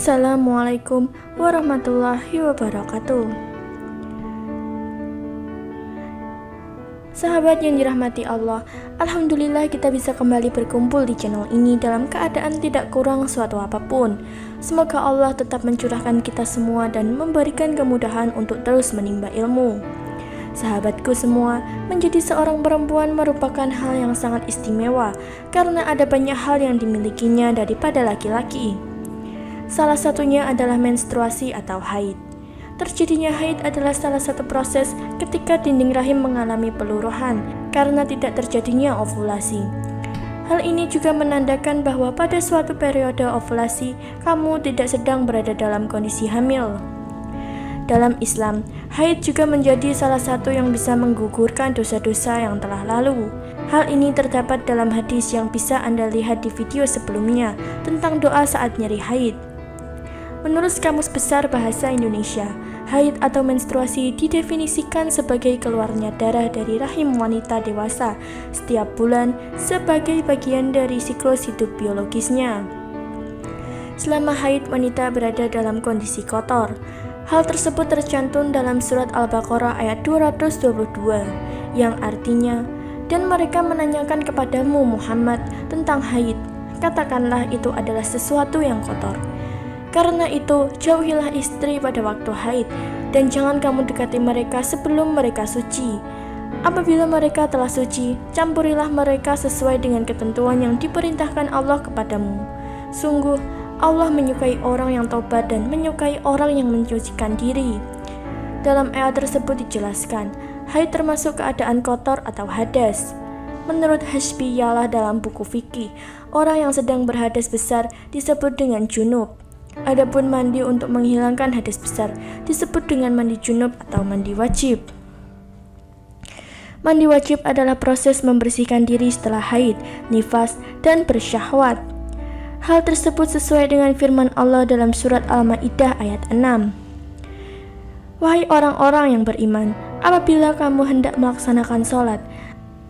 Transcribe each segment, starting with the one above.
Assalamualaikum warahmatullahi wabarakatuh. Sahabat yang dirahmati Allah, Alhamdulillah kita bisa kembali berkumpul di channel ini dalam keadaan tidak kurang suatu apapun. Semoga Allah tetap mencurahkan kita semua dan memberikan kemudahan untuk terus menimba ilmu. Sahabatku semua, menjadi seorang perempuan merupakan hal yang sangat istimewa karena ada banyak hal yang dimilikinya daripada laki-laki. Salah satunya adalah menstruasi atau haid. Terjadinya haid adalah salah satu proses ketika dinding rahim mengalami peluruhan karena tidak terjadinya ovulasi. Hal ini juga menandakan bahwa pada suatu periode ovulasi, kamu tidak sedang berada dalam kondisi hamil. Dalam Islam, haid juga menjadi salah satu yang bisa menggugurkan dosa-dosa yang telah lalu. Hal ini terdapat dalam hadis yang bisa Anda lihat di video sebelumnya tentang doa saat nyeri haid. Menurut Kamus Besar Bahasa Indonesia, haid atau menstruasi didefinisikan sebagai keluarnya darah dari rahim wanita dewasa setiap bulan sebagai bagian dari siklus hidup biologisnya. Selama haid, wanita berada dalam kondisi kotor. Hal tersebut tercantum dalam surat Al-Baqarah ayat 222, yang artinya, "Dan mereka menanyakan kepadamu Muhammad tentang haid, katakanlah itu adalah sesuatu yang kotor. Karena itu, jauhilah istri pada waktu haid, dan jangan kamu dekati mereka sebelum mereka suci. Apabila mereka telah suci, campurilah mereka sesuai dengan ketentuan yang diperintahkan Allah kepadamu. Sungguh, Allah menyukai orang yang taubat dan menyukai orang yang mencucikan diri." Dalam ayat tersebut dijelaskan, haid termasuk keadaan kotor atau hadas. Menurut Hasbiyallah dalam buku fikih, orang yang sedang berhadas besar disebut dengan junub. Adapun mandi untuk menghilangkan hadas besar disebut dengan mandi junub atau mandi wajib. Mandi wajib adalah proses membersihkan diri setelah haid, nifas, dan bersyahwat. Hal tersebut sesuai dengan firman Allah dalam surat Al-Maidah ayat 6. "Wahai orang-orang yang beriman, apabila kamu hendak melaksanakan sholat,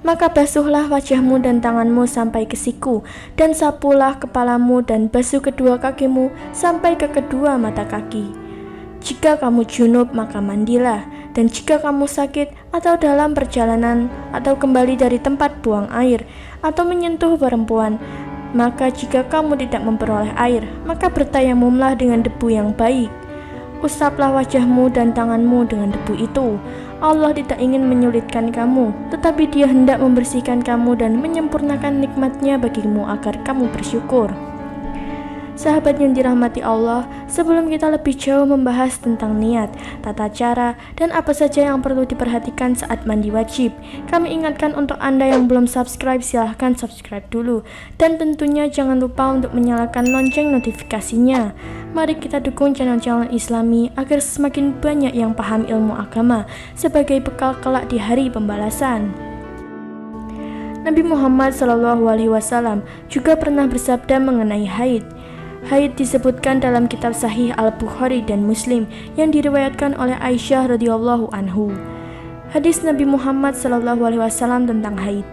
maka basuhlah wajahmu dan tanganmu sampai ke siku, dan sapulah kepalamu dan basuh kedua kakimu sampai ke kedua mata kaki. Jika kamu junub, maka mandilah, dan jika kamu sakit atau dalam perjalanan atau kembali dari tempat buang air atau menyentuh perempuan, maka jika kamu tidak memperoleh air, maka bertayamumlah dengan debu yang baik. Usaplah wajahmu dan tanganmu dengan debu itu. Allah tidak ingin menyulitkan kamu, tetapi Dia hendak membersihkan kamu dan menyempurnakan nikmat-Nya bagimu agar kamu bersyukur." Sahabat yang dirahmati Allah, sebelum kita lebih jauh membahas tentang niat, tata cara, dan apa saja yang perlu diperhatikan saat mandi wajib, kami ingatkan untuk Anda yang belum subscribe, silahkan subscribe dulu. Dan tentunya jangan lupa untuk menyalakan lonceng notifikasinya. Mari kita dukung channel-channel Islami agar semakin banyak yang paham ilmu agama sebagai bekal kelak di hari pembalasan. Nabi Muhammad SAW juga pernah bersabda mengenai haid. Haid disebutkan dalam kitab Sahih Al-Bukhari dan Muslim yang diriwayatkan oleh Aisyah radhiyallahu anhu. Hadis Nabi Muhammad SAW tentang haid.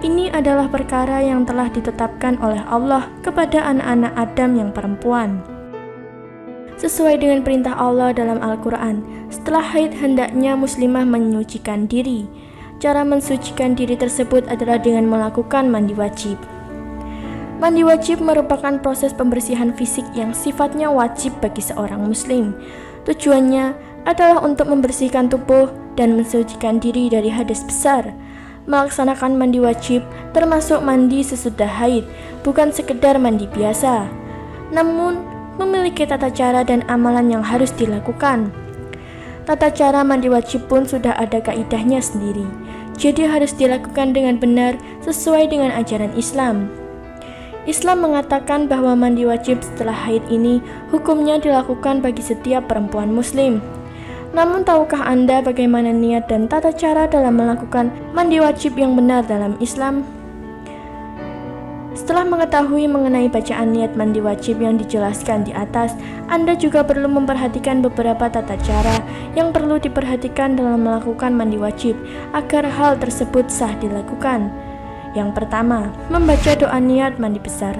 Ini adalah perkara yang telah ditetapkan oleh Allah kepada anak-anak Adam yang perempuan. Sesuai dengan perintah Allah dalam Al-Quran, setelah haid hendaknya muslimah menyucikan diri. Cara mensucikan diri tersebut adalah dengan melakukan mandi wajib. Mandi wajib merupakan proses pembersihan fisik yang sifatnya wajib bagi seorang muslim. Tujuannya adalah untuk membersihkan tubuh dan mensucikan diri dari hadas besar. Melaksanakan mandi wajib termasuk mandi sesudah haid, bukan sekedar mandi biasa. Namun, memiliki tata cara dan amalan yang harus dilakukan. Tata cara mandi wajib pun sudah ada kaidahnya sendiri, jadi harus dilakukan dengan benar sesuai dengan ajaran Islam. Islam mengatakan bahwa mandi wajib setelah haid ini hukumnya dilakukan bagi setiap perempuan muslim. Namun tahukah Anda bagaimana niat dan tata cara dalam melakukan mandi wajib yang benar dalam Islam? Setelah mengetahui mengenai bacaan niat mandi wajib yang dijelaskan di atas, Anda juga perlu memperhatikan beberapa tata cara yang perlu diperhatikan dalam melakukan mandi wajib agar hal tersebut sah dilakukan. Yang pertama, membaca doa niat mandi besar.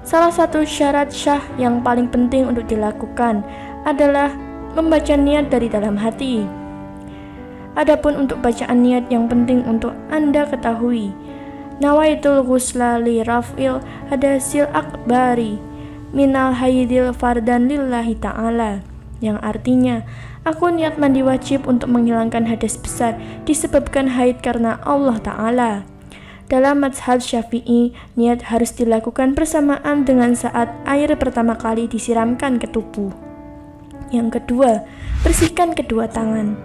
Salah satu syarat syah yang paling penting untuk dilakukan adalah membaca niat dari dalam hati. Adapun untuk bacaan niat yang penting untuk Anda ketahui, nawaitul ghusla li raf'il hadasil akbari minal haidil fardan lillahi ta'ala, yang artinya, aku niat mandi wajib untuk menghilangkan hadas besar disebabkan haid karena Allah Ta'ala. Dalam mazhab Syafi'i, niat harus dilakukan bersamaan dengan saat air pertama kali disiramkan ke tubuh. Yang kedua, bersihkan kedua tangan.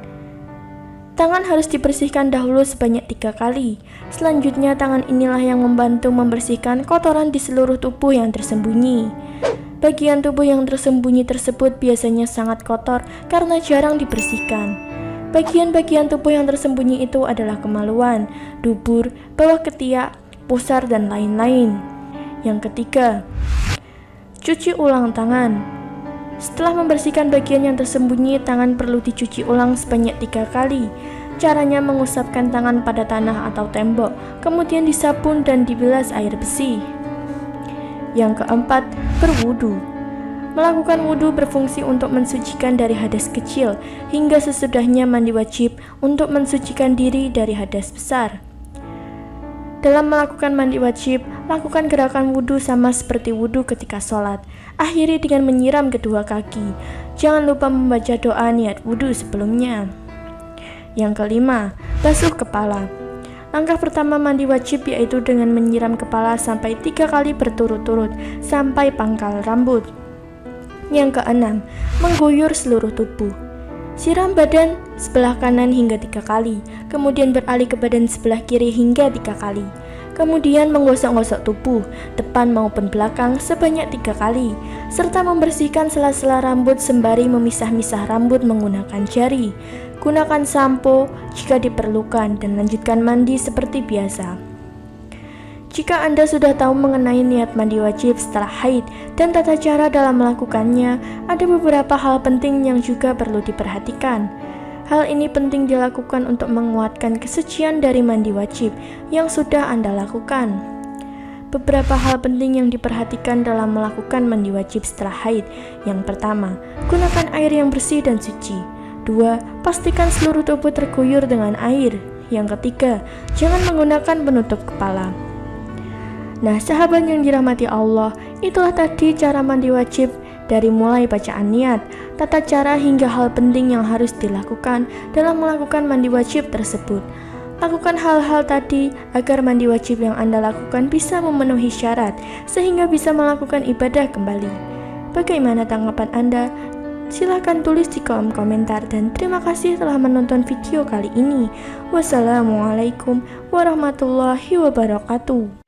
Tangan harus dibersihkan dahulu sebanyak 3 kali. Selanjutnya, tangan inilah yang membantu membersihkan kotoran di seluruh tubuh yang tersembunyi. Bagian tubuh yang tersembunyi tersebut biasanya sangat kotor karena jarang dibersihkan. Bagian-bagian tubuh yang tersembunyi itu adalah kemaluan, dubur, bawah ketiak, pusar, dan lain-lain. Yang ketiga, cuci ulang tangan. Setelah membersihkan bagian yang tersembunyi, tangan perlu dicuci ulang sebanyak 3 kali. Caranya mengusapkan tangan pada tanah atau tembok, kemudian disabun dan dibilas air bersih. Yang keempat, berwudu. Melakukan wudu berfungsi untuk mensucikan dari hadas kecil, hingga sesudahnya mandi wajib untuk mensucikan diri dari hadas besar. Dalam melakukan mandi wajib, lakukan gerakan wudu sama seperti wudu ketika sholat. Akhiri dengan menyiram kedua kaki. Jangan lupa membaca doa niat wudu sebelumnya. Yang kelima, basuh kepala. Langkah pertama mandi wajib yaitu dengan menyiram kepala sampai 3 kali berturut-turut sampai pangkal rambut. Yang keenam, mengguyur seluruh tubuh. Siram badan sebelah kanan hingga 3 kali, kemudian beralih ke badan sebelah kiri hingga 3 kali. Kemudian menggosok-gosok tubuh, depan maupun belakang sebanyak 3 kali, serta membersihkan sela-sela rambut sembari memisah-misah rambut menggunakan jari. Gunakan sampo jika diperlukan dan lanjutkan mandi seperti biasa. Jika Anda sudah tahu mengenai niat mandi wajib setelah haid dan tata cara dalam melakukannya, ada beberapa hal penting yang juga perlu diperhatikan. Hal ini penting dilakukan untuk menguatkan kesucian dari mandi wajib yang sudah Anda lakukan. Beberapa hal penting yang diperhatikan dalam melakukan mandi wajib setelah haid. Yang pertama, gunakan air yang bersih dan suci. 2. Pastikan seluruh tubuh terguyur dengan air. Yang ketiga, jangan menggunakan penutup kepala. Nah, sahabat yang dirahmati Allah, itulah tadi cara mandi wajib dari mulai bacaan niat, tata cara hingga hal penting yang harus dilakukan dalam melakukan mandi wajib tersebut. Lakukan hal-hal tadi agar mandi wajib yang Anda lakukan bisa memenuhi syarat sehingga bisa melakukan ibadah kembali. Bagaimana tanggapan Anda? Silahkan tulis di kolom komentar dan terima kasih telah menonton video kali ini. Wassalamualaikum warahmatullahi wabarakatuh.